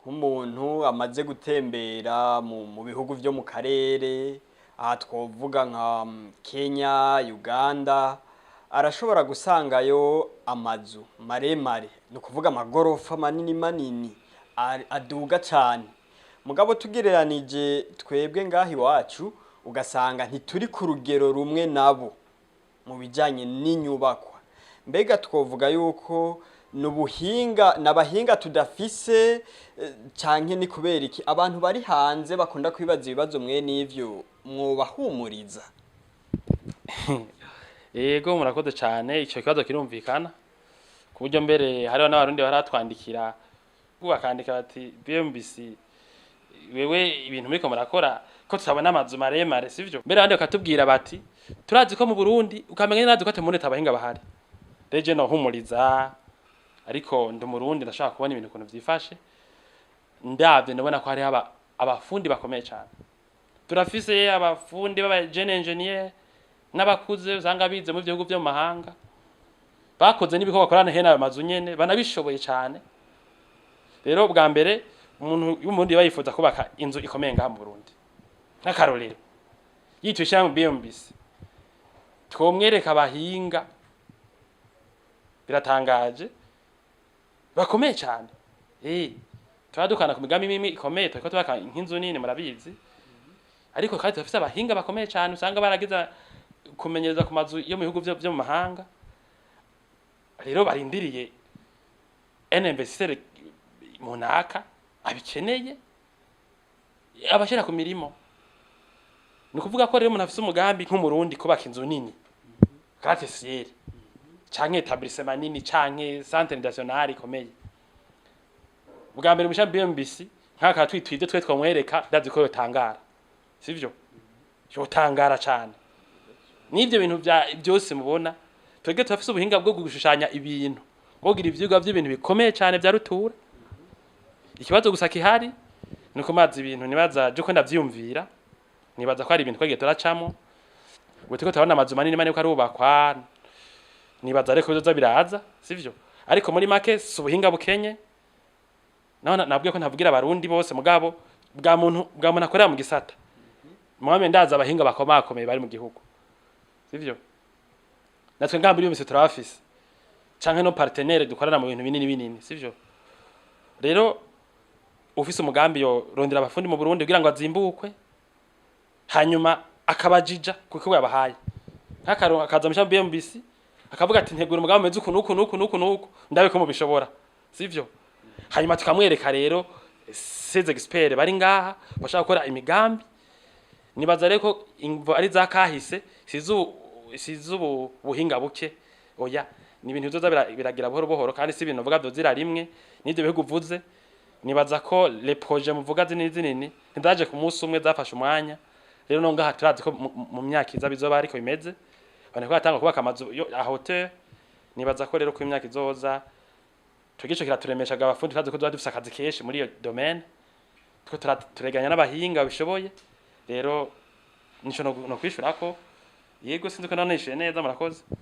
nk'umuntu amaze gutembera mu bihugu vyo mu karere, aha twovuga nka Kenya, Uganda, arashobora gusangayo amazu maremare, ni ukuvuga amagorofa manini manini aduga cane. Mugabo tugereranije twebwe ngaha iwacu, ugasanga ntituri ku rugero rumwe nabo mu bijanye n'inyubakwa. Mbega twovuga yuko n'abahinga tudafise canke ni kubera iki abantu bari hanze bakunda kwibaza ibibazo mwene ivyo mwobahumuriza? Yego murakoze cyane, ico kibazo kirumvikana ku buryo mbere hariho n'abarundi baratwandikira bakandika bati BMBC wewe ibintu muriko murakora ko tutabona amazu maremare sivyo. Mbere abandi bakatubwira bati turazi ko mu Burundi ukamenya nazi ko atemune tabahinga bahari. Reje no humuriza, ariko ndi Murundi ndashaka kubona ibintu ukuntu vyifashe, ndavye ndabona ko hari abafundi bakomeye cyane. Turafise abafundi baba jeune engineer n'abakuze usanga bize mu bihugu byo mu mahanga, bakoze n'ibiko bakorana hena ayo mazu nyene banabishoboye cyane. Rero bwa mbere umuntu y'umurundi bayifuza kubaka inzu ikomeye ngaha mu Burundi n'akarorero yitwishyira mu BMBC, twomwereka abahinga biratangaje bakomeye cyane. Turadukana ku migambi mimi ikomeye, twako tubaka nk'inzu nini murabizi, ariko kandi turafise abahinga bakomeye cyane usanga baragiza kumenyereza ku mazu yo mu bihugu byo mu mahanga. Rero barindiriye investisseur munaka abikeneye abashira ku mirimo. Ni kuvuga ko rero umuntu afise umugambi nk'umurundi kubaka inzu nini gratte-ciel canke établissement nini canke centre national ikomeye, bwa mbere musha BMBC nkaka twitwije twe twamwereka ndazi ko yotangara sivyo, yotangara cyane. Nivyo bintu byose mubona twege turafise ubuhinga bwo gushushanya ibintu, bogira ivyigwa by'ibintu bikomeye cyane bya rutura. Ikibazo gusa kihari nuko mazi ibintu nibaza je ko ndavyumvira, nibaza ko ari ibintu twagiye turacamo ngo tiko tabona amazu manini manini ko arubakwa, nibaza reko bizoza biraza sivyo. Ariko muri make si ubuhinga bukenye, nabwiye ko ntavugira abarundi bose mugabo bwa muntu akorera mu gisata mwame ndaza abahinga bakomakomeye bari mu gihugu sivyo. Natwe ngambiri yo mise turafise canke no partenaire dukorana mu bintu binini binini sivyo. Rero ufise umugambi yo rondera abafundi mu Burundi kugira ngo azimbukwe, hanyuma akabajija kuko yabahaye nk'akaronka akaza mu BMBC akavuga ati ntegura umugambi meze uku ndabe ko mubishobora sivyo. Hanyuma tukamwereka rero ces experts bari ngaha bashaka gukora imigambi. Nibaza reko ari za kahise sizu buhinga buke, oya ni ibintu bizoza biragira buhoro buhoro kandi si ibintu vuga dozira rimwe n'ibyo bihugu vuze. Nibaza ko les projets muvuga zinini ndaje ku munsi umwe zafashe umwanya. Rero no ngaha turazi ko mu myaka iza bizoba ariko bimeze, bane ko atanga kubaka amazu a hauteur. Nibaza ko rero ku imyaka izoza tugico kiraturemeshaga abafundi kazi ko dufise akazi kenshi muri iyo domaine, tuko tureganya n'abahinga bishoboye. Rero nico no kwishura ko yego sinzi ko nanishe neza murakoze.